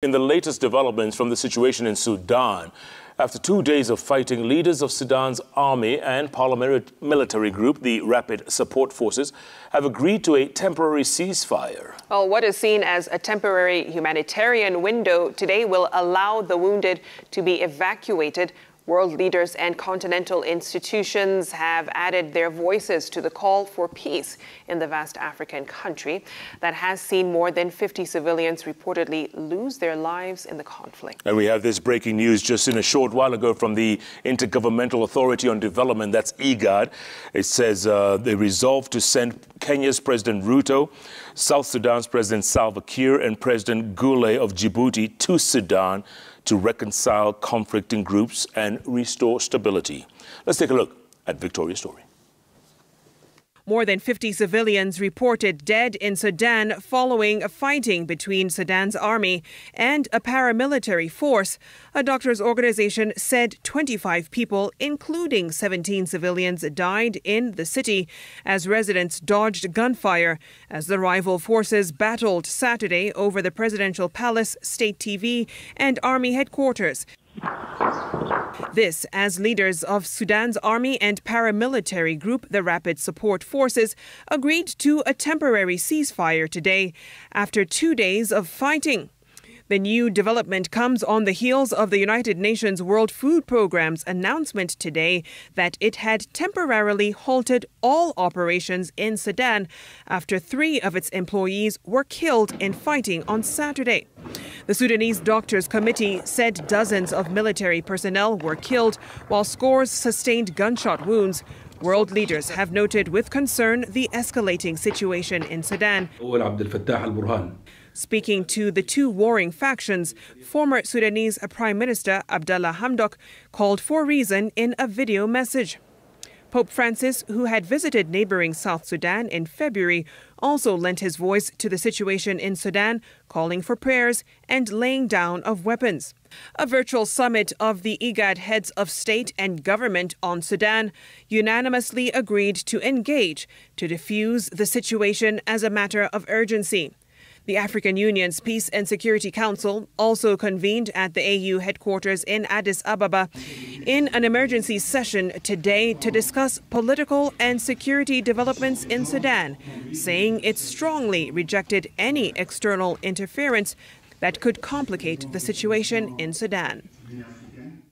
In the latest developments from the situation in Sudan, after 2 days of fighting, leaders of Sudan's army and paramilitary group, the Rapid Support Forces, have agreed to a temporary ceasefire. Well, what is seen as a temporary humanitarian window today will allow the wounded to be evacuated. World leaders and continental institutions have added their voices to the call for peace in the vast African country that has seen more than 50 civilians reportedly lose their lives in the conflict. And we have this breaking news just in a short while ago from the Intergovernmental Authority on Development, that's IGAD. It says they resolved to send Kenya's President Ruto, South Sudan's President Salva Kiir and President Gule of Djibouti to Sudan to reconcile conflicting groups and restore stability. Let's take a look at Victoria's story. More than 50 civilians reported dead in Sudan following fighting between Sudan's army and a paramilitary force. A doctors' organization said 25 people, including 17 civilians, died in the city as residents dodged gunfire as the rival forces battled Saturday over the presidential palace, state TV, and army headquarters. This as leaders of Sudan's army and paramilitary group, the Rapid Support Forces, agreed to a temporary ceasefire today after 2 days of fighting. The new development comes on the heels of the United Nations World Food Programme's announcement today that it had temporarily halted all operations in Sudan after 3 of its employees were killed in fighting on Saturday. The Sudanese Doctors Committee said dozens of military personnel were killed while scores sustained gunshot wounds. World leaders have noted with concern the escalating situation in Sudan. Speaking to the 2 warring factions, former Sudanese Prime Minister Abdallah Hamdok called for reason in a video message. Pope Francis, who had visited neighboring South Sudan in February, also lent his voice to the situation in Sudan, calling for prayers and laying down of weapons. A virtual summit of the IGAD heads of state and government on Sudan unanimously agreed to engage to defuse the situation as a matter of urgency. The African Union's Peace and Security Council also convened at the AU headquarters in Addis Ababa in an emergency session today to discuss political and security developments in Sudan, saying it strongly rejected any external interference that could complicate the situation in Sudan.